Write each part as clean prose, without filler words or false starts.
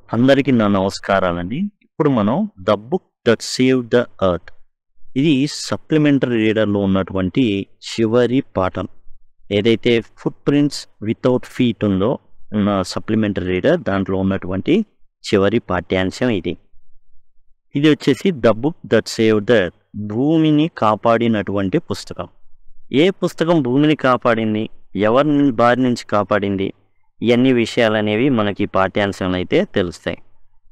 అందరికీ నా నమస్కారాలండి. ఇప్పుడు మనం 'the book that saved the earth' ఇది సప్లిమెంటరీ రీడర్‌లో ఉన్నటువంటి చివరి పాఠం. ఏదైతే 'ఫుట్ ప్రింట్స్ వితౌట్ ఫీట్' ఉందో ఉన్న సప్లిమెంటరీ రీడర్ దాంట్లో ఉన్నటువంటి చివరి పాఠ్యాంశం ఇది. ఇది వచ్చేసి 'the book that saved the earth' భూమిని కాపాడినటువంటి పుస్తకం. ఏ పుస్తకం భూమిని కాపాడింది? ఎవరి బారి నుంచి కాపాడింది? ఇవన్నీ విషయాలనేవి మనకి పాఠ్యాంశంలో అయితే తెలుస్తాయి.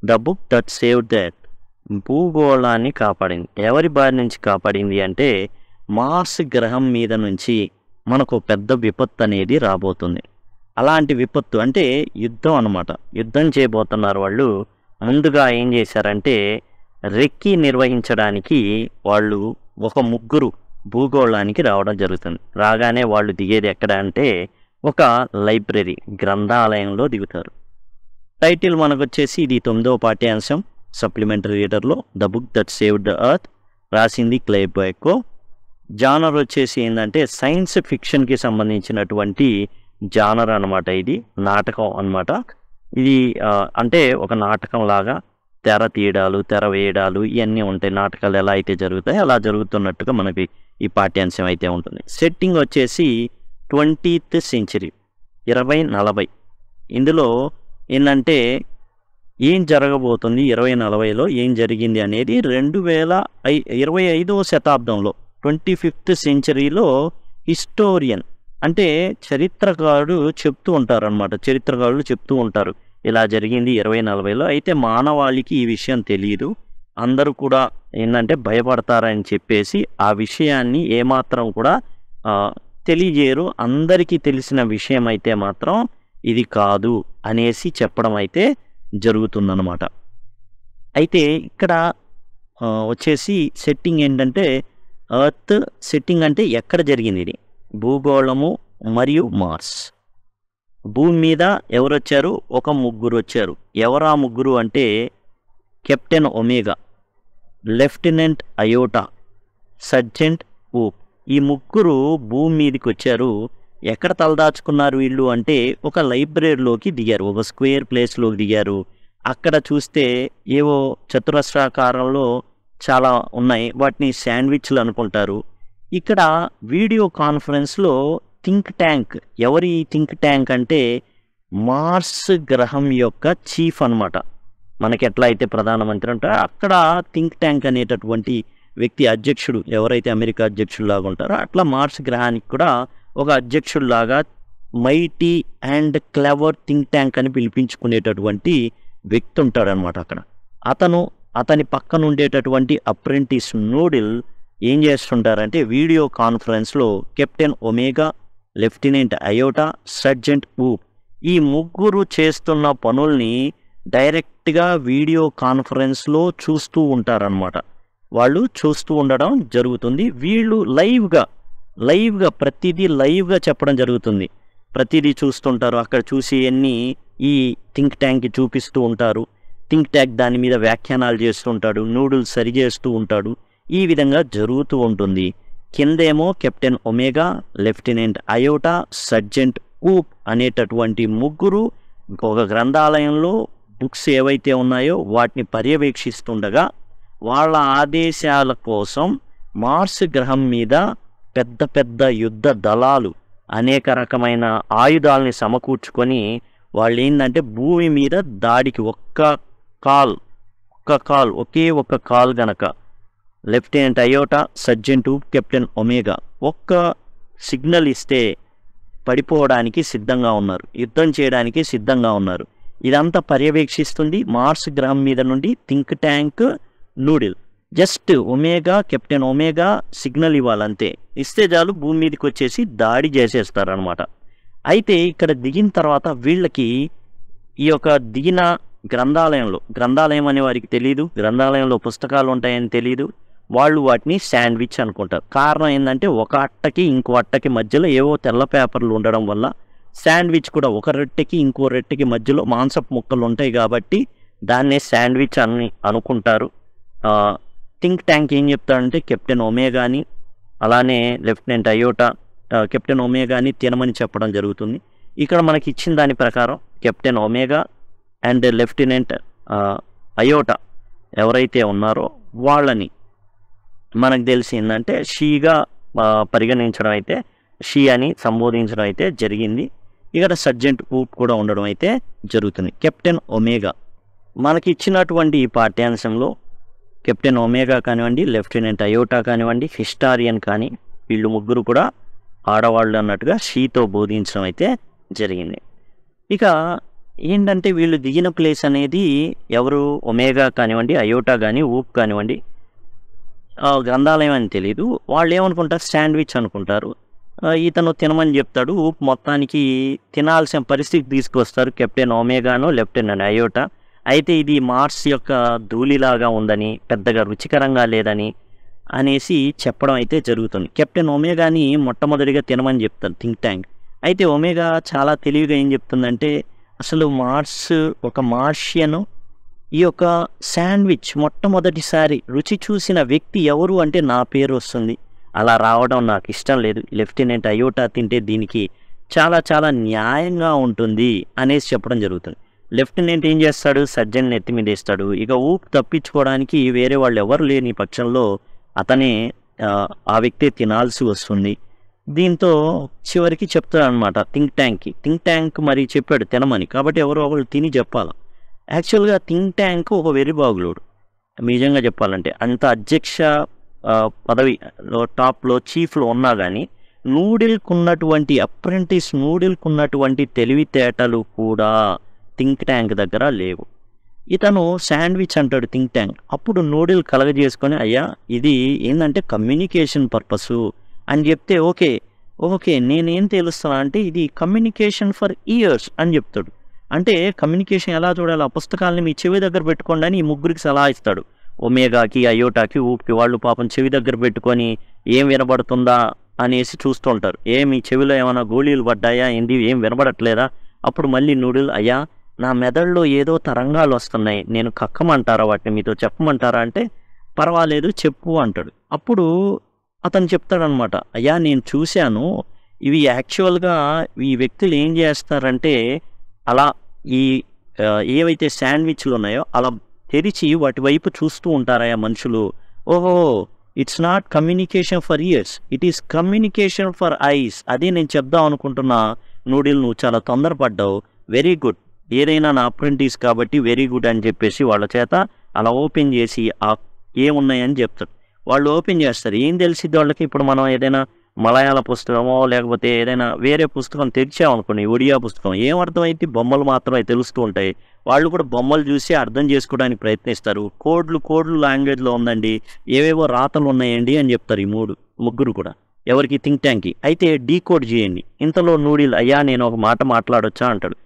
'The book that saved the earth' భూగోళాన్ని కాపాడింది. ఎవరి బారి నుంచి కాపాడింది అంటే మార్స్ గ్రహం మీద నుంచి మనకు పెద్ద విపత్తు అనేది రాబోతుంది. అలాంటి విపత్తు అంటే యుద్ధం అన్నమాట. యుద్ధం చేయబోతున్నారు వాళ్ళు. ముందుగా ఏం చేశారంటే రెక్కి నిర్వహించడానికి వాళ్ళు ఒక ముగ్గురు భూగోళానికి రావడం జరుగుతుంది. రాగానే వాళ్ళు దిగేది ఎక్కడ అంటే ఒక లైబ్రరీ గ్రంథాలయంలో దిగుతారు. టైటిల్ మనకొచ్చేసి ఇది 9వ పాఠ్యాంశం సప్లిమెంటరీ రీడర్లో 'the book that saved the earth' రాసింది క్లైవ్ బెకో. జానర్ వచ్చేసి ఏంటంటే సైన్స్ ఫిక్షన్కి సంబంధించినటువంటి జానర్ అనమాట. ఇది నాటకం అనమాట. ఇది అంటే ఒక నాటకం లాగా తెర తీయడాలు తెర వేయడాలు ఇవన్నీ ఉంటాయి. నాటకాలు ఎలా అయితే జరుగుతాయి అలా జరుగుతున్నట్టుగా మనకి ఈ పాఠ్యాంశం అయితే ఉంటుంది. సెట్టింగ్ వచ్చేసి 20th సెంచరీ 2040. ఇందులో ఏంటంటే ఏం జరగబోతుంది 2040లో ఏం జరిగింది అనేది 25వ శతాబ్దంలో 25th సెంచరీలో హిస్టోరియన్ అంటే చరిత్రకారుడు చెప్తూ ఉంటారనమాట. చరిత్రకారులు చెప్తూ ఉంటారు ఇలా జరిగింది 2040లో. అయితే మానవాళికి ఈ విషయం తెలియదు. అందరూ కూడా ఏంటంటే భయపడతారని చెప్పేసి ఆ విషయాన్ని ఏమాత్రం కూడా తెలియజేయరు. అందరికీ తెలిసిన విషయం అయితే మాత్రం ఇది కాదు అనేసి చెప్పడం అయితే జరుగుతుందన్నమాట. అయితే ఇక్కడ వచ్చేసి సెట్టింగ్ ఏంటంటే ఎర్త్ సెట్టింగ్ అంటే ఎక్కడ జరిగింది ఇది భూగోళము మరియు మార్స్. భూమి మీద ఎవరు వచ్చారు? ఒక ముగ్గురు వచ్చారు. ఎవరు ఆ ముగ్గురు అంటే Captain Omega, Lieutenant Iota, Sergeant Oop. ఈ ముగ్గురు భూమి మీదకి వచ్చారు. ఎక్కడ తలదాచుకున్నారు వీళ్ళు అంటే ఒక లైబ్రరీలోకి దిగారు. ఒక స్క్వేర్ ప్లేస్లోకి దిగారు. అక్కడ చూస్తే ఏవో చతురస్రాకారంలో చాలా ఉన్నాయి. వాటిని శాండ్విచ్లు అనుకుంటారు. ఇక్కడ వీడియో కాన్ఫరెన్స్లో థింక్ ట్యాంక్. ఎవరి థింక్ ట్యాంక్ అంటే మార్స్ గ్రహం యొక్క చీఫ్ అనమాట. మనకి ఎట్లా అయితే ప్రధానమంత్రి ఉంటారో అక్కడ థింక్ ట్యాంక్ అనేటటువంటి వ్యక్తి అధ్యక్షుడు. ఎవరైతే అమెరికా అధ్యక్షుడు లాగా ఉంటారో అట్లా మార్స్ గ్రహానికి కూడా ఒక అధ్యక్షుడు లాగా mighty and clever think tank అని పిలిపించుకునేటటువంటి వ్యక్తి ఉంటాడనమాట అక్కడ. అతని పక్కన ఉండేటటువంటి అప్రెంటిస్ నూడిల్ ఏం చేస్తుంటారంటే వీడియో కాన్ఫరెన్స్లో Captain Omega, Lieutenant Iota, Sergeant Oop ఈ ముగ్గురు చేస్తున్న పనుల్ని డైరెక్ట్గా వీడియో కాన్ఫరెన్స్లో చూస్తూ ఉంటారనమాట. వాళ్ళు చూస్తూ ఉండడం జరుగుతుంది. వీళ్ళు లైవ్గా ప్రతిదీ లైవ్గా చెప్పడం జరుగుతుంది. ప్రతిదీ చూస్తుంటారు. అక్కడ చూసి అన్నీ ఈ థింక్ ట్యాంక్కి చూపిస్తూ ఉంటారు. థింక్ ట్యాంక్ దాని మీద వ్యాఖ్యానాలు చేస్తుంటాడు. నూడిల్స్ సరి చేస్తూ ఉంటాడు. ఈ విధంగా జరుగుతూ ఉంటుంది. కిందేమో Captain Omega, Lieutenant Iota, Sergeant Oop అనేటటువంటి ముగ్గురు ఒక గ్రంథాలయంలో బుక్స్ ఏవైతే ఉన్నాయో వాటిని పర్యవేక్షిస్తుండగా వాళ్ళ ఆదేశాల కోసం మార్స్ గ్రహం మీద పెద్ద పెద్ద యుద్ధ దళాలు అనేక రకమైన ఆయుధాలని సమకూర్చుకొని వాళ్ళు ఏంటంటే భూమి మీద దాడికి ఒకే ఒక్క కాల్ గనక Lieutenant Iota, Sergeant Oop, Captain Omega ఒక్క సిగ్నల్ ఇస్తే పడిపోవడానికి సిద్ధంగా ఉన్నారు. యుద్ధం చేయడానికి సిద్ధంగా ఉన్నారు. ఇదంతా పర్యవేక్షిస్తుంది మార్స్ గ్రహం మీద నుండి think tank Noodle. Just Omega, Captain Omega signal ఇవ్వాలంతే. ఇస్తే చాలు భూమి మీదకి వచ్చేసి దాడి చేసేస్తారనమాట. అయితే ఇక్కడ దిగిన తర్వాత వీళ్ళకి ఈ యొక్క దిగిన గ్రంథాలయం అనే వారికి తెలియదు. గ్రంథాలయంలో పుస్తకాలు ఉంటాయని తెలియదు. వాళ్ళు వాటిని శాండ్విచ్ అనుకుంటారు. కారణం ఏంటంటే ఒక అట్టకి ఇంకో అట్టకి మధ్యలో ఏవో తెల్ల పేపర్లు ఉండడం వల్ల శాండ్విచ్ కూడా ఒక రొట్టెకి ఇంకో రొట్టెకి మధ్యలో మాంసపు ముక్కలు ఉంటాయి కాబట్టి దాన్నే శాండ్విచ్ అని అనుకుంటారు. థింక్ ట్యాంక్ ఏం చెప్తాడంటే కెప్టెన్ ఒమేగాని అలానే లెఫ్టినెంట్ అయోటా కెప్టెన్ ఒమేగాని తినమని చెప్పడం జరుగుతుంది. ఇక్కడ మనకి ఇచ్చిన దాని ప్రకారం captain omega and lieutenant iota ఎవరైతే ఉన్నారో వాళ్ళని మనకు తెలిసిందంటే షీగా పరిగణించడం అయితే, షీ అని సంబోధించడం అయితే జరిగింది. ఇక్కడ సర్జెంట్ ఊప్ కూడా ఉండడం అయితే జరుగుతుంది. కెప్టెన్ ఒమేగా మనకి ఇచ్చినటువంటి ఈ పాఠ్యాంశంలో కెప్టెన్ ఒమేగా కానివ్వండి, లెఫ్టినెంట్ అయోటా కానివ్వండి, హిస్టారియన్ కానీ వీళ్ళు ముగ్గురు కూడా ఆడవాళ్ళు అన్నట్టుగా షీతో బోధించడం అయితే జరిగింది. ఇక ఏంటంటే వీళ్ళు దిగిన ప్లేస్ అనేది ఎవరు, ఒమేగా కానివ్వండి, అయోటా కానీ, ఊప్ కానివ్వండి, గ్రంథాలయం అని తెలియదు. వాళ్ళు ఏమనుకుంటారు, శాండ్విచ్ అనుకుంటారు. ఇతను తినమని చెప్తాడు. ఊప్ మొత్తానికి తినాల్సిన పరిస్థితి తీసుకొస్తారు కెప్టెన్ ఒమేగాను, లెఫ్టినెంట్ అయోటా. అయితే ఇది మార్స్ యొక్క ధూళిలాగా ఉందని, పెద్దగా రుచికరంగా లేదని అనేసి చెప్పడం అయితే జరుగుతుంది. కెప్టెన్ ఒమేగాని మొట్టమొదటిగా తినమని చెప్తారు థింక్ ట్యాంక్. అయితే ఒమేగా చాలా తెలివిగా ఏం చెప్తుందంటే, అసలు మార్స్ ఒక మార్షియను ఈ యొక్క శాండ్విచ్ మొట్టమొదటిసారి రుచి చూసిన వ్యక్తి ఎవరు అంటే నా పేరు వస్తుంది. అలా రావడం నాకు ఇష్టం లేదు. లెఫ్టినెంట్ అయోటా తింటే దీనికి చాలా చాలా న్యాయంగా ఉంటుంది అనేసి చెప్పడం జరుగుతుంది. లెఫ్టినెంట్ ఏం చేస్తాడు, సర్జన్ నెత్తి మీద వేస్తాడు. ఇక ఊపు తప్పించుకోవడానికి వేరే వాళ్ళు ఎవరు లేని పక్షంలో అతనే ఆ వ్యక్తి తినాల్సి వస్తుంది. దీంతో చివరికి చెప్తాడు అనమాట థింక్ ట్యాంక్ మరి చెప్పాడు తినమని, కాబట్టి ఎవరో ఒకరు తిని చెప్పాలి. యాక్చువల్గా థింక్ ట్యాంక్ ఒక వెర్రిబాగులోడు నిజంగా చెప్పాలంటే. అంత అధ్యక్ష పదవిలో టాప్లో చీఫ్లో ఉన్నా కానీ అప్రెంటిస్ నూడిల్కు ఉన్నటువంటి తెలివితేటలు కూడా థింక్ ట్యాంక్ దగ్గర లేవు. ఇతను శాండ్విచ్ అంటాడు థింక్ ట్యాంక్. అప్పుడు నూడిల్ కలగజేసుకొని, అయ్యా ఇది ఏంటంటే కమ్యూనికేషన్ పర్పసు అని చెప్తే, ఓకే నేనేం తెలుస్తున్నా అంటే ఇది కమ్యూనికేషన్ ఫర్ ఇయర్స్ అని చెప్తాడు. అంటే కమ్యూనికేషన్ ఎలా చూడాలి, ఆ పుస్తకాలని మీ చెవి దగ్గర పెట్టుకోండి అని ఈ ముగ్గురికి సలహా ఇస్తాడు. ఒమేగాకి, అయోటాకి, ఊపికి. వాళ్ళు పాపం చెవి దగ్గర పెట్టుకొని ఏం వినబడుతుందా అనేసి చూస్తూ ఉంటారు. మీ చెవిలో ఏమైనా గోళీలు పడ్డాయా, ఏం వినబడట్లేదా? అప్పుడు మళ్ళీ నూడిల్, అయ్యా నా మెదడులో ఏదో తరంగాలు వస్తున్నాయి, నేను కక్కమంటారా, వాటిని మీతో చెప్పమంటారా అంటే, పర్వాలేదు చెప్పు అంటాడు. అప్పుడు అతను చెప్తాడనమాట, అయ్యా నేను చూశాను, ఇవి యాక్చువల్గా ఈ వ్యక్తులు ఏం చేస్తారంటే అలా ఏవైతే శాండ్విచ్లు ఉన్నాయో అలా తెరిచి వాటి వైపు చూస్తూ ఉంటారయ్యా మనుషులు. It's not communication for years, it is communication for ice. అదే నేను చెప్దాం అనుకుంటున్నా. నూడిల్ నువ్వు చాలా తొందరపడ్డావు, వెరీ గుడ్, ఏదైనా నా అప్రెంటిస్ కాబట్టి వెరీ గుడ్ అని చెప్పేసి వాళ్ళ చేత అలా ఓపెన్ చేసి ఏమున్నాయని చెప్తాడు. వాళ్ళు ఓపెన్ చేస్తారు. ఏం తెలిసిద్ది వాళ్ళకి? ఇప్పుడు మనం ఏదైనా మలయాళ పుస్తకమో లేకపోతే ఏదైనా వేరే పుస్తకం తెరిచామనుకోండి, ఒడియా పుస్తకం, ఏం అర్థమైతే బొమ్మలు మాత్రమే తెలుస్తూ ఉంటాయి. వాళ్ళు కూడా బొమ్మలు చూసి అర్థం చేసుకోవడానికి ప్రయత్నిస్తారు. కోడ్లు లాంగ్వేజ్లో ఉందండి, ఏవేవో రాతలు ఉన్నాయండి అని చెప్తారు ఈ ముగ్గురు కూడా. ఎవరికి? థింక్ ట్యాంక్కి. అయితే డీకోడ్ చేయండి. ఇంతలో నూడిల్, అయ్యా నేను ఒక మాట మాట్లాడొచ్చా అంటాడు.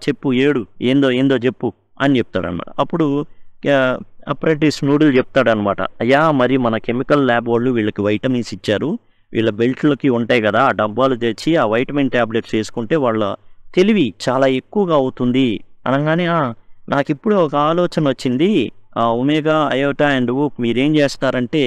చెప్పు, ఏందో చెప్పు అని చెప్తాడనమాట. అప్పుడు అప్రెంటిస్ నూడిల్ చెప్తాడనమాట, అయ్యా మరి మన కెమికల్ ల్యాబ్ వాళ్ళు వీళ్ళకి వైటమిన్స్ ఇచ్చారు, వీళ్ళ బెల్ట్లకి ఉంటాయి కదా, ఆ డబ్బాలు తెచ్చి ఆ వైటమిన్ ట్యాబ్లెట్స్ వేసుకుంటే వాళ్ళ తెలివి చాలా ఎక్కువగా అవుతుంది అనగానే, నాకు ఇప్పుడు ఒక ఆలోచన వచ్చింది, ఒమేగా, అయోటా అండ్ ఊప్ మీరేం చేస్తారంటే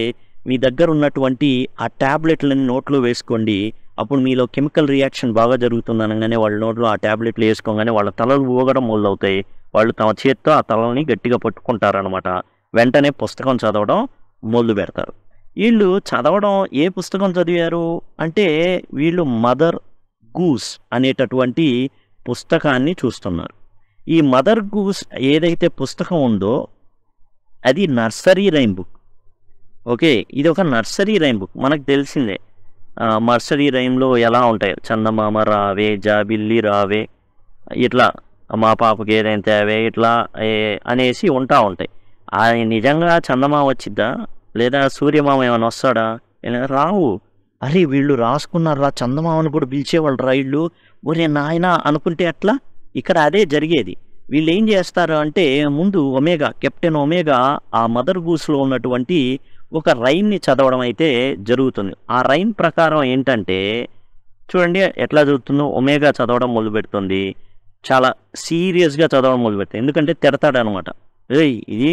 మీ దగ్గర ఉన్నటువంటి ఆ ట్యాబ్లెట్లని నోట్లో వేసుకోండి, అప్పుడు మీలో కెమికల్ రియాక్షన్ బాగా జరుగుతుంది అనగానే వాళ్ళ నోట్లో ఆ ట్యాబ్లెట్లు వేసుకోగానే వాళ్ళ తలలు ఊగడం మొదలవుతాయి. వాళ్ళు తమ చేత్తో ఆ తలని గట్టిగా పట్టుకుంటారనమాట. వెంటనే పుస్తకం చదవడం మొదలు పెడతారు. వీళ్ళు చదవడం ఏ పుస్తకం చదివారు అంటే వీళ్ళు మదర్ గూస్ అనేటటువంటి పుస్తకాన్ని చూస్తున్నారు. ఈ మదర్ గూస్ ఏదైతే పుస్తకం ఉందో అది నర్సరీ రైమ్ బుక్. ఇది ఒక నర్సరీ రైమ్ బుక్. మనకు తెలిసిందే నర్సరీ రైమ్లో ఎలా ఉంటాయి, చందమామ రావే, జాబిల్లి రావే, ఇట్లా మా పాపకి ఏదైనా తేవే, ఇట్లా అనేసి ఉంటాయి. నిజంగా చందమామ వచ్చిద్దా లేదా సూర్యమామ ఏమైనా వస్తాడా? రావు. అరే వీళ్ళు రాసుకున్నారా, చందమామను కూడా పిలిచేవాళ్ళు రైళ్ళు, ఒరే నాయన అనుకుంటే అట్లా. ఇక్కడ అదే జరిగేది. వీళ్ళు ఏం చేస్తారు అంటే ముందు కెప్టెన్ ఒమేగా ఆ మదర్ గూస్లో ఉన్నటువంటి ఒక రైమ్ని చదవడం అయితే జరుగుతుంది. ఆ రైమ్ ప్రకారం ఏంటంటే చూడండి ఎట్లా చదువుతుందో. ఒమేగా చదవడం మొదలు పెడుతుంది, చాలా సీరియస్గా చదవడం మొదలు పెడుతుంది. ఎందుకంటే తిడతాడనమాట, ఇది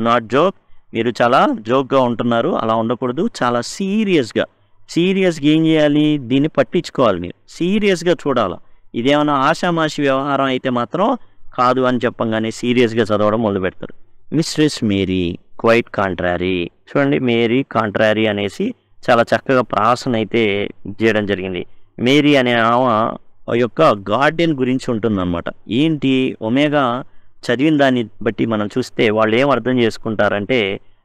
నాట్ జోక్, మీరు చాలా జోక్గా ఉంటున్నారు, అలా ఉండకూడదు, చాలా సీరియస్గా ఏం చేయాలి, దీన్ని పట్టించుకోవాలి, మీరు సీరియస్గా చూడాలి. ఇదేమైనా ఆషామాషి వ్యవహారం అయితే మాత్రం కాదు అని చెప్పంగానే సీరియస్గా చదవడం మొదలు పెడతారు. Mistress Mary Quite Contrary. చూడండి, మేరీ కాంట్రారీ అనేసి చాలా చక్కగా ప్రాసన అయితే చేయడం జరిగింది. మేరీ అనే ఆమె యొక్క గార్డెన్ గురించి ఉంటుందన్నమాట. ఏంటి ఒమేగా చదివిన దాన్ని బట్టి మనం చూస్తే వాళ్ళు ఏం అర్థం చేసుకుంటారంటే,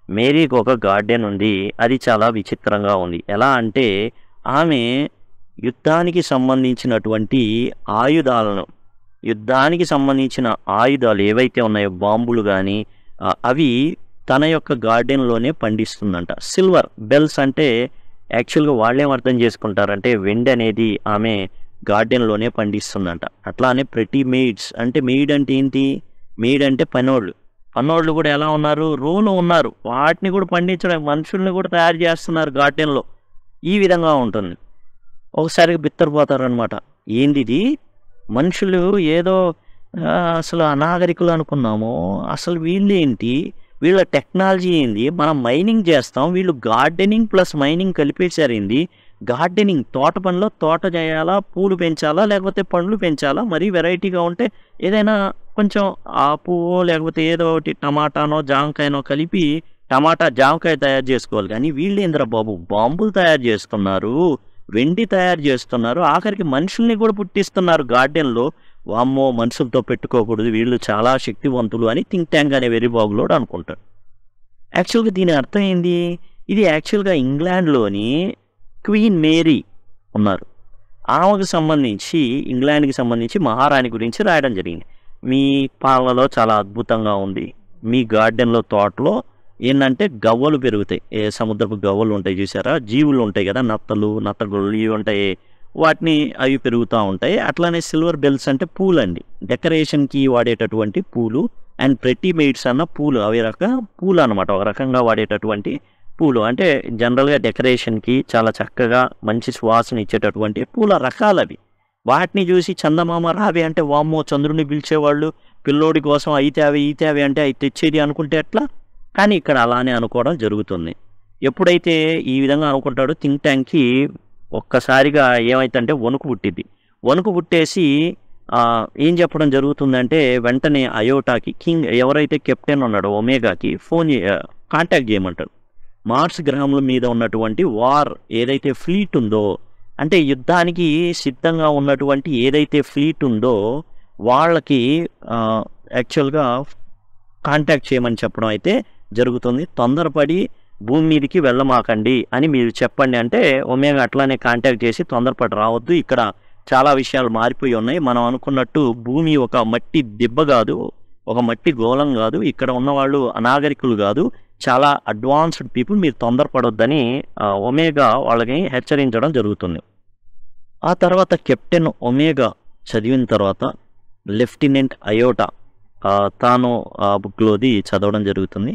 మేరీకి ఒక గార్డెన్ ఉంది, అది చాలా విచిత్రంగా ఉంది. ఎలా అంటే ఆమె యుద్ధానికి సంబంధించినటువంటి ఆయుధాలు ఏవైతే ఉన్నాయో, బాంబులు కానీ అవి తన యొక్క గార్డెన్లోనే పండిస్తుందంట. సిల్వర్ బెల్స్ అంటే యాక్చువల్గా వాళ్ళేం అర్థం చేసుకుంటారంటే వెండి అనేది ఆమె గార్డెన్లోనే పండిస్తుందంట. అట్లానే ప్రెటీ మెయిడ్స్ అంటే మెయిడ్ అంటే ఏంటి? మెయిడ్ అంటే పనోళ్ళు కూడా ఎలా ఉన్నారు? రోలో ఉన్నారు. వాటిని కూడా పండించడం, మనుషుల్ని కూడా తయారు చేస్తున్నారు గార్డెన్లో. ఈ విధంగా ఉంటుంది. ఒకసారిగా బిత్తరపోతారనమాట. ఏందిది, మనుషులు ఏదో అసలు అనాగరికులు అనుకున్నాము, అసలు వీళ్ళేంటి, వీళ్ళ టెక్నాలజీ ఏంది, మనం మైనింగ్ చేస్తాం, వీళ్ళు గార్డెనింగ్ ప్లస్ మైనింగ్ కలిపేశారేంది, గార్డెనింగ్ తోట పనిలో తోట చేయాలా, పూలు పెంచాలా, లేకపోతే పండ్లు పెంచాలా, మరీ వెరైటీగా ఉంటే ఏదైనా కొంచెం ఆ పువ్వు లేకపోతే ఏదో ఒకటి టమాటానో జామకాయనో కలిపి టమాటా జామకాయ తయారు చేసుకోవాలి. కానీ వీళ్ళేంద్ర బాబు బాంబులు తయారు చేస్తున్నారు, వెండి తయారు చేస్తున్నారు, ఆఖరికి మనుషుల్ని కూడా పుట్టిస్తున్నారు గార్డెన్లో. వామ్మో, మనుషులతో పెట్టుకోకూడదు, వీళ్ళు చాలా శక్తివంతులు అని థింక్ ట్యాంక్ అనే వెర్రిబాగులోడు అనుకుంటాడు. యాక్చువల్గా దీని అర్థం ఏంది? ఇది యాక్చువల్గా ఇంగ్లాండ్లోని క్వీన్ మేరీ ఉన్నారు, ఆమెకు సంబంధించి ఇంగ్లాండ్కి సంబంధించి మహారాణి గురించి రాయడం జరిగింది. మీ పాలలో చాలా అద్భుతంగా ఉంది, మీ గార్డెన్లో తోటలో ఏంటంటే గవ్వలు పెరుగుతాయి, సముద్రపు గవ్వలు ఉంటాయి చూసారా, జీవులు ఉంటాయి కదా, నత్తలు నత్తగుళ్ళు ఇవి ఉంటాయి, అవి పెరుగుతూ ఉంటాయి. అట్లానే సిల్వర్ బెల్స్ అంటే పూలు అండి, డెకరేషన్కి వాడేటటువంటి పూలు. అండ్ ప్రెటీ మెయిడ్స్ అన్న పూలు, అవి పూలు అనమాట, ఒక రకంగా వాడేటటువంటి పూలు. అంటే జనరల్గా డెకరేషన్కి చాలా చక్కగా మంచి సువాసన ఇచ్చేటటువంటి పూల రకాలవి. వాటిని చూసి చందమామ రావి అంటే వామ్మో చంద్రుని పిలిచేవాళ్ళు, పిల్లోడి కోసం అయితే అవి అంటే అవి తెచ్చేది అనుకుంటే ఎట్లా? కానీ ఇక్కడ అలానే అనుకోవడం జరుగుతుంది. ఎప్పుడైతే ఈ విధంగా అనుకుంటాడో థింక్ ట్యాంక్కి ఒక్కసారిగా ఏమైతుందంటే వణుకు పుట్టిద్ది. వణుకు పుట్టేసి ఏం చెప్పడం జరుగుతుందంటే వెంటనే అయోటాకి కింగ్ ఎవరైతే కెప్టెన్ ఉన్నాడో ఒమేగాకి కాంటాక్ట్ చేయమంటాడు. మార్స్ గ్రహంల మీద ఉన్నటువంటి ఏదైతే ఫ్లీట్ ఉందో, అంటే యుద్ధానికి సిద్ధంగా ఉన్నటువంటి ఏదైతే ఫ్లీట్ ఉందో వాళ్ళకి యాక్చువల్గా కాంటాక్ట్ చేయమని చెప్పడం అయితే జరుగుతుంది. తొందరపడి భూమి మీదకి వెళ్ళమాకండి అని మీరు చెప్పండి అంటే ఒమేగా అట్లానే కాంటాక్ట్ చేసి తొందరపడి రావద్దు, ఇక్కడ చాలా విషయాలు మారిపోయి ఉన్నాయి, మనం అనుకున్నట్టు భూమి ఒక మట్టి దిబ్బ కాదు, ఒక మట్టి గోళం కాదు, ఇక్కడ ఉన్నవాళ్ళు అనాగరికులు కాదు, చాలా అడ్వాన్స్డ్ పీపుల్, మీరు తొందరపడొద్దని ఒమేగా వాళ్ళకి హెచ్చరించడం జరుగుతుంది. ఆ తర్వాత కెప్టెన్ ఒమేగా చదివిన తర్వాత లెఫ్టినెంట్ అయోటా తాను ఆ బుక్లోది చదవడం జరుగుతుంది.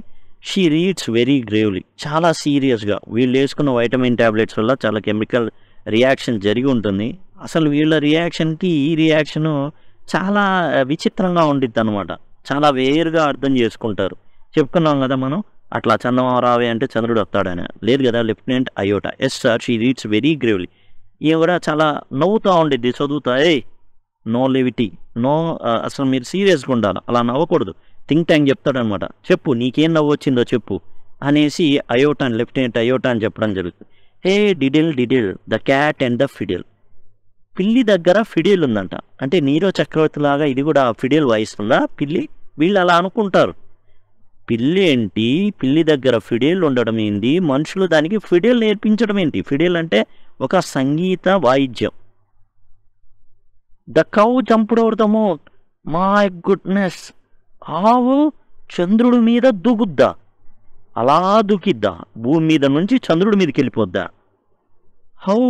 షీ రీడ్స్ వెరీ గ్రేవ్లీ, చాలా సీరియస్గా. వీళ్ళు వేసుకున్న వైటమిన్ ట్యాబ్లెట్స్ వల్ల చాలా కెమికల్ రియాక్షన్ జరిగి ఉంటుంది. అసలు వీళ్ళ రియాక్షన్కి ఈ రియాక్షను చాలా విచిత్రంగా ఉండిద్ది అనమాట, చాలా వేరుగా అర్థం చేసుకుంటారు. చెప్పుకున్నాం కదా మనం, అట్లా చందమామ రావే అంటే చంద్రుడు వస్తాడని, లేదు కదా. Lieutenant Iota, yes sir, she reads very gravely. ఈమె కూడా చాలా నవ్వుతూ ఉండిద్ది చదువుతా, నో లెవిటీ, నో, అసలు మీరు సీరియస్గా ఉండాలి, అలా నవ్వకూడదు. థింక్ ట్యాంక్ చెప్తాడనమాట, చెప్పు నీకేం నవ్వు వచ్చిందో చెప్పు అనేసి లెఫ్టినెంట్ అయోటా అని చెప్పడం జరుగుతుంది. Hey diddle the cat and the fiddle. పిల్లి దగ్గర ఫిడిల్ ఉందంట, అంటే నీరో చక్రవర్తి లాగా ఇది కూడా ఫిడిల్ వాయిస్తుందా పిల్లి? వీళ్ళు అలా అనుకుంటారు. పిల్లి ఏంటి, పిల్లి దగ్గర ఫిడిల్ ఉండడం ఏంటి, మనుషులు దానికి ఫిడిల్ నేర్పించడం ఏంటి? ఫిడిల్ అంటే ఒక సంగీత వాయిద్యం. The cow jumped over the moon, my goodness. ఆవు చంద్రుడి మీద దూకుద్దా, అలా దూకిద్దా, భూమి మీద నుంచి చంద్రుడి మీదకి వెళ్ళిపోద్దా? How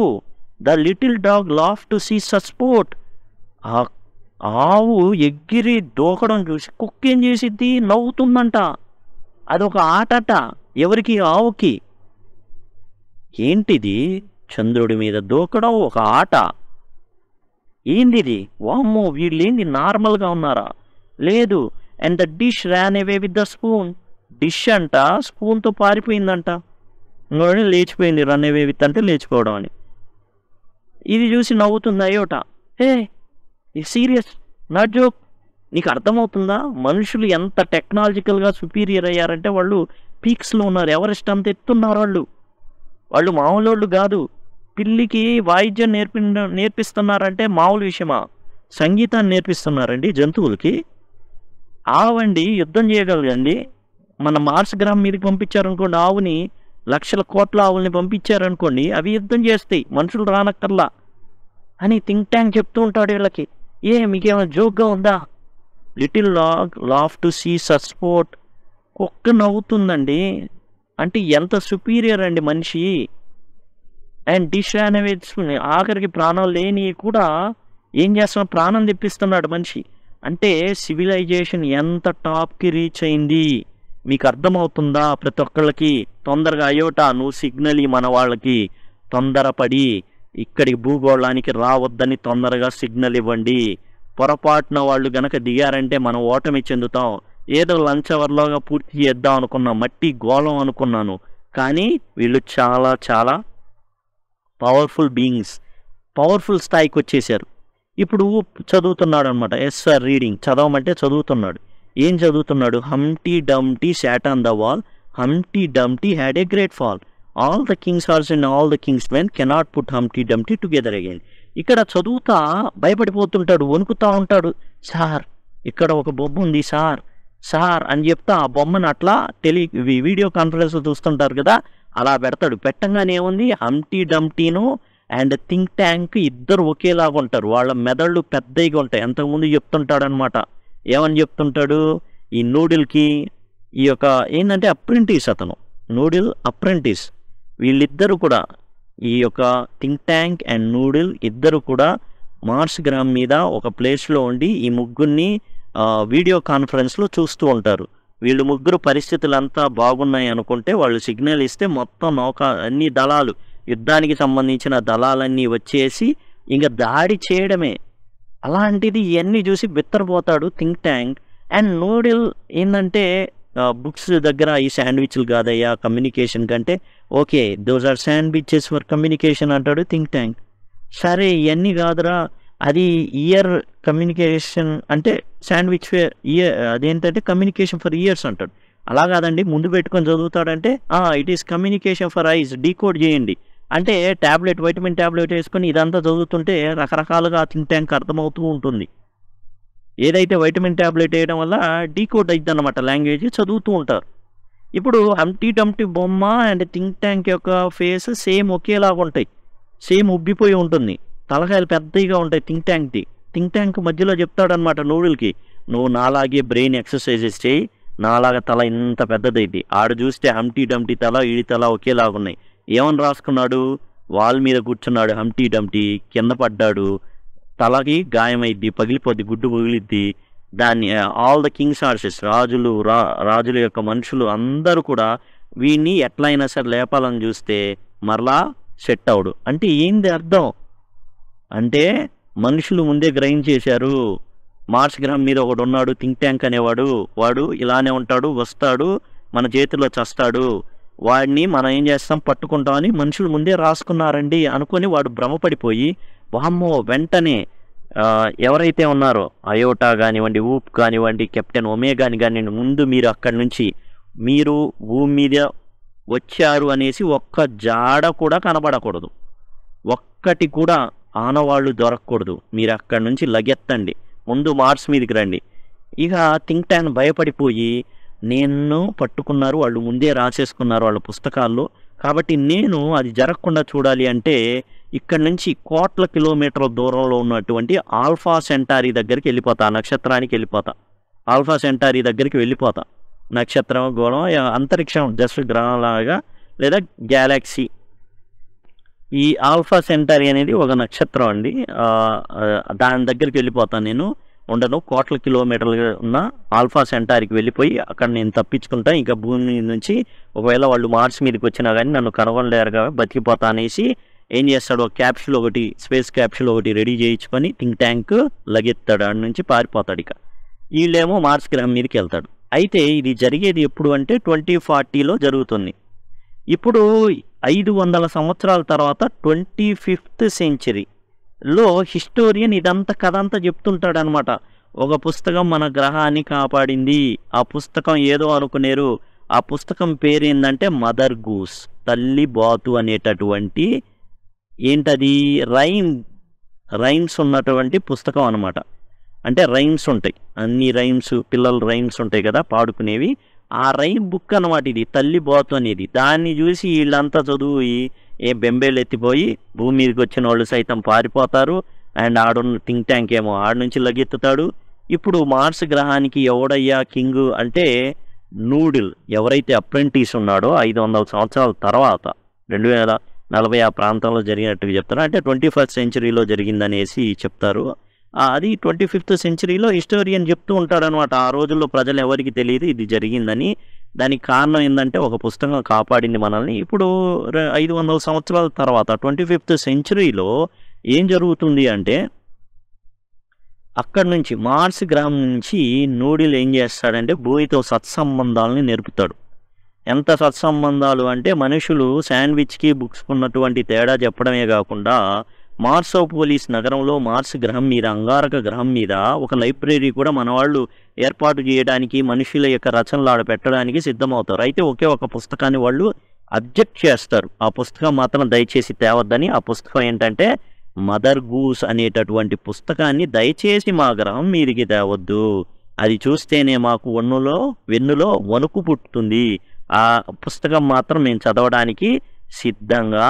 the little dog laugh to see such sport. ఆవు ఎగిరి దూకడం చూసి కుక్క ఏం చేసిద్ది, నవ్వుతుందంట. అదొక ఆటట, ఎవరికి? ఆవుకి. ఏంటిది, చంద్రుడి మీద దూకడం ఒక ఆట, ఏందిది? వామ్మో, వీళ్ళేంది నార్మల్గా ఉన్నారా? లేదు. And the dish Ryan away with the spoon. Dish అంట స్పూన్తో పారిపోయిందంట, ఇంకోటి లేచిపోయింది, రన్ అవే విత్ అంటే లేచిపోవడం అని. ఇది చూసి నవ్వుతుంది iota. Hey serious, not joke, నీకు అర్థమవుతుందా? మనుషులు ఎంత టెక్నాలజికల్‌గా సుపీరియర్ అయ్యారంటే వాళ్ళు పీక్స్‌లో ఉన్నారు. ఎవరెస్ట్ అంత ఎత్తున్నారు వాళ్ళు. వాళ్ళు మామూలోళ్ళు గాదు. పిల్లికి వాయిద్యం నేర్పిస్తున్నారంటే మామూలు విషయమా? సంగీతాన్ని నేర్పిస్తున్నారండి జంతువులకి. ఆవండి యుద్ధం చేయగలదండి. మన మార్స్ గ్రహం మీదకి పంపించారనుకోండి ఆవుని, లక్షల కోట్ల ఆవుల్ని పంపించారనుకోండి, అవి యుద్ధం చేస్తాయి. మనుషులు రానక్కర్లా అని థింక్ ట్యాంక్ చెప్తూ ఉంటాడు వీళ్ళకి. మీకేమైనా జోక్‌గా ఉందా? Little dog laugh to see such sport. కుక్క నవ్వుతుందండి. అంటే ఎంత సుపీరియర్ అండి మనిషి. అండ్ డిష్ యానిమేట్స్ ఆఖరికి ప్రాణం లేనివి కూడా ఏం చేస్తున్నాడు? ప్రాణం తెప్పిస్తున్నాడు మనిషి. అంటే సివిలైజేషన్ ఎంత టాప్‌కి రీచ్ అయింది మీకు అర్థమవుతుందా? ప్రతి ఒక్కళ్ళకి తొందరగా అయోటా నువ్వు సిగ్నల్ మన వాళ్ళకి తొందరపడి ఇక్కడికి భూగోళానికి రావద్దని తొందరగా సిగ్నల్ ఇవ్వండి. పొరపాటున వాళ్ళు గనక దిగారంటే మనం ఓటమి చెందుతాం. ఏదో లంచ్ అవర్లోగా పూర్తి చేద్దాం అనుకున్నాం, మట్టి గోళం అనుకున్నాను. కానీ వీళ్ళు చాలా చాలా పవర్ఫుల్ బీయింగ్స్, పవర్ఫుల్ స్థాయికి వచ్చేసారు. ఇప్పుడు చదువుతున్నాడు అనమాట. ఎస్ సార్ రీడింగ్, చదవమంటే చదువుతున్నాడు. ఏం చదువుతున్నాడు? Humpty Dumpty sat on the wall, Humpty Dumpty had a great fall, all the king's horse and all the king's men cannot put Humpty Dumpty together again. ఇక్కడ చదువుతా భయపడిపోతుంటాడు, వణుకుతా ఉంటాడు. సార్ ఇక్కడ ఒక బొమ్మ ఉంది సార్, సార్ అని చెప్తా ఆ బొమ్మను అట్లా వీడియో కాన్ఫరెన్స్ చూస్తుంటారు కదా, అలా పెడతాడు. పెట్టంగానే ఏముంది? హంటీ డంటీను అండ్ థింక్ ట్యాంక్ ఇద్దరు ఒకేలాగా ఉంటారు. వాళ్ళ మెదళ్ళు పెద్దగా ఉంటాయి. అంతకుముందు చెప్తుంటాడు అనమాట. ఏమని చెప్తుంటాడు? ఈ నూడిల్కి ఈ యొక్క ఏంటంటే అప్రెంటిస్, అతను నూడిల్ అప్రెంటిస్, వీళ్ళిద్దరు కూడా ఈ యొక్క థింక్ ట్యాంక్ అండ్ నూడిల్ ఇద్దరు కూడా మార్స్ గ్రహం మీద ఒక ప్లేస్లో ఉండి ఈ ముగ్గురిని వీడియో కాన్ఫరెన్స్లో చూస్తూ ఉంటారు. వీళ్ళు ముగ్గురు పరిస్థితులంతా బాగున్నాయి అనుకుంటే వాళ్ళు సిగ్నల్ ఇస్తే మొత్తం అన్ని దళాలు, యుద్ధానికి సంబంధించిన దళాలన్నీ వచ్చేసి ఇంకా దాడి చేయడమే. అలాంటిది ఇవన్నీ చూసి బిత్తరపోతాడు థింక్ ట్యాంక్. అండ్ నూడిల్ ఏంటంటే బుక్స్ దగ్గర ఈ శాండ్విచ్లు కాదయ్యా కమ్యూనికేషన్ కంటే, okay those are sandwiches for communication అంటాడు థింక్ ట్యాంక్. సరే ఇవన్నీ కాదురా, అది ఇయర్ కమ్యూనికేషన్ అంటే శాండ్విచ్ ఇయర్ అదేంటంటే కమ్యూనికేషన్ ఫర్ ఇయర్స్ అంటాడు. అలా కాదండి, ముందు పెట్టుకొని చదువుతాడంటే it is communication for eyes, decode చేయండి అంటే ట్యాబ్లెట్, వైటమిన్ ట్యాబ్లెట్ వేసుకొని ఇదంతా చదువుతుంటే రకరకాలుగా థింక్ ట్యాంక్ అర్థమవుతూ ఉంటుంది. ఏదైతే వైటమిన్ ట్యాబ్లెట్ వేయడం వల్ల డీకోడ్ అవుతుంది అన్నమాట లాంగ్వేజ్, చదువుతూ ఉంటారు. ఇప్పుడు హంటీ డంటీ బొమ్మ అండ్ థింక్ ట్యాంక్ యొక్క ఫేస్ సేమ్ ఒకేలాగా ఉంటాయి, సేమ్ ఉబ్బిపోయి ఉంటుంది, తలకాయలు పెద్దగా ఉంటాయి థింక్ ట్యాంక్ది. థింక్ ట్యాంక్ మధ్యలో చెప్తాడనమాట నూడిల్కి, నువ్వు నాలాగే బ్రెయిన్ ఎక్సర్సైజెస్ చేయి, నాలాగా తల ఇంత పెద్దదైంది. ఆడు చూస్తే హంటీ డంటీ తల ఈడి తల ఒకేలాగా ఉన్నాయి. ఏమని రాసుకున్నాడు? వాల్ మీద కూర్చున్నాడు హంటీ డంటీ, కింద పడ్డాడు, తలకి గాయమైద్ది, పగిలిపోద్ది, గుడ్డు పగిలిద్ది. దాన్ని ఆల్ ద కింగ్స్ హార్సెస్, రాజుల యొక్క మనుషులు అందరూ కూడా వీడిని ఎట్లయినా సరే లేపాలని చూస్తే మరలా సెట్ అవడు. అంటే ఏంది అర్థం? అంటే మనుషులు ముందే గ్రహించేశారు, మార్స్ గ్రహం మీద ఒకడు ఉన్నాడు థింక్ ట్యాంక్ అనేవాడు, వాడు ఇలానే ఉంటాడు, వస్తాడు, మన చేతిలో చస్తాడు, వాడిని మనం ఏం చేస్తాం పట్టుకుంటామని మనుషులు ముందే రాసుకున్నారండి అనుకొని వాడు భ్రమపడిపోయి వామ్మో వెంటనే ఎవరైతే ఉన్నారో అయోటా కానివ్వండి, ఊప్ కానివ్వండి, కెప్టెన్ ఒమేగాని కానివ్వండి, ముందు మీరు అక్కడి నుంచి మీరు భూమి మీద వచ్చారు అనేసి ఒక్క జాడ కూడా కనబడకూడదు, ఒక్కటి కూడా ఆనవాళ్ళు దొరకకూడదు, మీరు అక్కడి నుంచి లగెత్తండి, ముందు మార్స్ మీదకి రండి. ఇక థింక్ ట్యాంక్ భయపడిపోయి నేను పట్టుకున్నారు, వాళ్ళు ముందే రాసేసుకున్నారు వాళ్ళ పుస్తకాల్లో, కాబట్టి నేను అది జరగకుండా చూడాలి అంటే ఇక్కడ నుంచి కోట్ల కిలోమీటర్ల దూరంలో ఉన్నటువంటి ఆల్ఫా సెంటారీ దగ్గరికి వెళ్ళిపోతా, నక్షత్రానికి వెళ్ళిపోతా, ఆల్ఫా సెంటారీ దగ్గరికి వెళ్ళిపోతా. నక్షత్రం గోళం అంతరిక్షం జస్ట్ గ్రహంలాగా లేదా గ్యాలక్సీ. ఈ ఆల్ఫా సెంటారీ అనేది ఒక నక్షత్రం అండి, దాని దగ్గరికి వెళ్ళిపోతాను నేను, ఉండను, కోట్ల కిలోమీటర్లుగా ఉన్న ఆల్ఫా సెంటారీకి వెళ్ళిపోయి అక్కడ నేను తప్పించుకుంటా. ఇంకా భూమి నుంచి ఒకవేళ వాళ్ళు మార్స్ మీదకి వచ్చినా కానీ నన్ను కనుగొనలేరుగా బతికిపోతా అనేసి ఏం చేస్తాడు, ఒక క్యాప్సూల్ ఒకటి, స్పేస్ క్యాప్సూల్ ఒకటి రెడీ చేయించుకొని థింక్ ట్యాంక్ లగెత్తాడు, ఆడి నుంచి పారిపోతాడు. ఇక వీళ్ళేమో మార్స్ గ్రహం మీదకి వెళ్తాడు. అయితే ఇది జరిగేది ఎప్పుడు అంటే 2040లో జరుగుతుంది. ఇప్పుడు 500 సంవత్సరాల తర్వాత 25th సెంచరీలో హిస్టోరియన్ ఇదంతా కథ అంతా చెప్తుంటాడు అనమాట. ఒక పుస్తకం మన గ్రహాన్ని కాపాడింది. ఆ పుస్తకం ఏదో అనుకునేరు. ఆ పుస్తకం పేరు ఏందంటే మదర్ గూస్, తల్లి బాతు అనేటటువంటి ఏంటది రైమ్స్ ఉన్నటువంటి పుస్తకం అనమాట. అంటే రైమ్స్ ఉంటాయి, అన్ని రైమ్స్, పిల్లల రైమ్స్ ఉంటాయి కదా పాడుకునేవి. ఆ రైమ్ బుక్ అనమాట ఇది, తల్లి బాతు అనేది. దాన్ని చూసి వీళ్ళంతా చదువు ఏ బెంబేలు ఎత్తిపోయి భూమి మీదకి వచ్చిన వాళ్ళు సైతం పారిపోతారు. అండ్ ఆడున్న థింక్ ట్యాంక్ ఏమో ఆడ నుంచి లగెత్తుతాడు. ఇప్పుడు మార్స్ గ్రహానికి ఎవడయ్యా కింగ్ అంటే నూడిల్, ఎవరైతే అప్రెంటిస్ ఉన్నాడో 500 సంవత్సరాల తర్వాత 2040 ఆ ప్రాంతంలో జరిగినట్టుగా చెప్తారు. అంటే 21st సెంచరీలో జరిగిందనేసి చెప్తారు. అది 25th సెంచరీలో హిస్టోరియన్ చెప్తూ ఉంటాడనమాట. ఆ రోజుల్లో ప్రజలు ఎవరికి తెలియదు ఇది జరిగిందని. దానికి కారణం ఏంటంటే ఒక పుస్తకం కాపాడింది మనల్ని. ఇప్పుడు 500 సంవత్సరాల తర్వాత 25th సెంచరీలో ఏం జరుగుతుంది అంటే అక్కడి నుంచి మార్స్ గ్రహం నుంచి నూడిల్ ఏం చేస్తాడంటే భూమితో సత్సంబంధాలని నేర్పుతాడు. ఎంత సత్సంబంధాలు అంటే మనుషులు శాండ్విచ్కి బుక్స్కి ఉన్నటువంటి తేడా చెప్పడమే కాకుండా మార్సోపోలిస్ నగరంలో మార్స్ గ్రహం మీద, అంగారక గ్రహం మీద ఒక లైబ్రరీ కూడా మన వాళ్ళు ఏర్పాటు చేయడానికి, మనుషుల యొక్క రచనలు ఆడ పెట్టడానికి సిద్ధమవుతారు. అయితే ఒకే ఒక పుస్తకాన్ని వాళ్ళు అబ్జెక్ట్ చేస్తారు. ఆ పుస్తకం మాత్రం దయచేసి తేవద్దని. ఆ పుస్తకం ఏంటంటే మదర్ గూస్ అనేటటువంటి పుస్తకాన్ని దయచేసి మా గ్రహం మీదికి తేవద్దు, అది చూస్తేనే మాకు వెన్నులో వణుకు పుట్టుతుంది, ఆ పుస్తకం మాత్రం మేము చదవడానికి సిద్ధంగా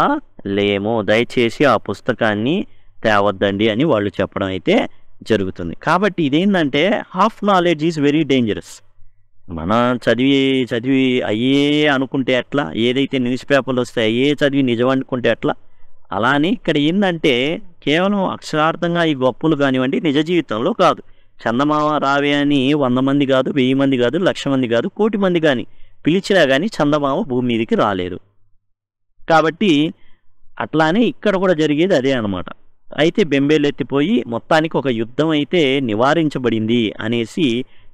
లేము, దయచేసి ఆ పుస్తకాన్ని తేవద్దండి అని వాళ్ళు చెప్పడం అయితే జరుగుతుంది. కాబట్టి ఇదేంటంటే half knowledge is very dangerous. మనం చదివి అయ్యే అనుకుంటే ఎట్లా, ఏదైతే న్యూస్ పేపర్లు వస్తే అయ్యే చదివి నిజం అనుకుంటే ఎట్లా. అలానే ఇక్కడ ఏంటంటే కేవలం అక్షరార్థంగా ఈ గొప్పలు కానివ్వండి, నిజ జీవితంలో కాదు. చందమామ రావే అని 100 మంది కాదు, 1000 మంది కాదు, 1,00,000 మంది కాదు, 1,00,00,000 మంది కానీ పిలిచినా కానీ చందమామ భూమి మీదకి రాలేదు. కాబట్టి అట్లానే ఇక్కడ కూడా జరిగేది అదే అనమాట. అయితే బెంబేలు ఎత్తిపోయి మొత్తానికి ఒక యుద్ధం అయితే నివారించబడింది అనేసి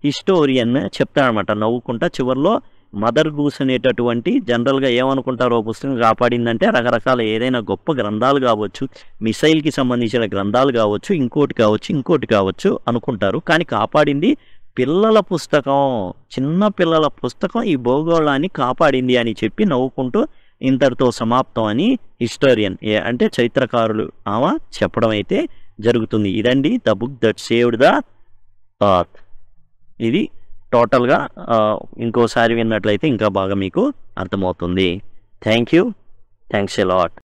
హిస్టోరియన్ చెప్తాడనమాట నవ్వుకుంటా. చివరిలో మదర్ గూస్ అనేటటువంటి జనరల్గా ఏమనుకుంటారో పుస్తకం కాపాడిందంటే రకరకాల ఏదైనా గొప్ప గ్రంథాలు కావచ్చు, మిసైల్కి సంబంధించిన గ్రంథాలు కావచ్చు, ఇంకోటి కావచ్చు అనుకుంటారు. కానీ కాపాడింది పిల్లల పుస్తకం, చిన్న పిల్లల పుస్తకం ఈ భూగోళాన్ని కాపాడింది అని చెప్పి నవ్వుకుంటూ ఇంతటితో సమాప్తం అని హిస్టోరియన్ అంటే చరిత్రకారులు ఆమె చెప్పడం అయితే జరుగుతుంది. ఇదండి the book that saved the earth. ఇది టోటల్గా ఇంకోసారి విన్నట్లయితే ఇంకా బాగా మీకు అర్థమవుతుంది. Thanks a lot.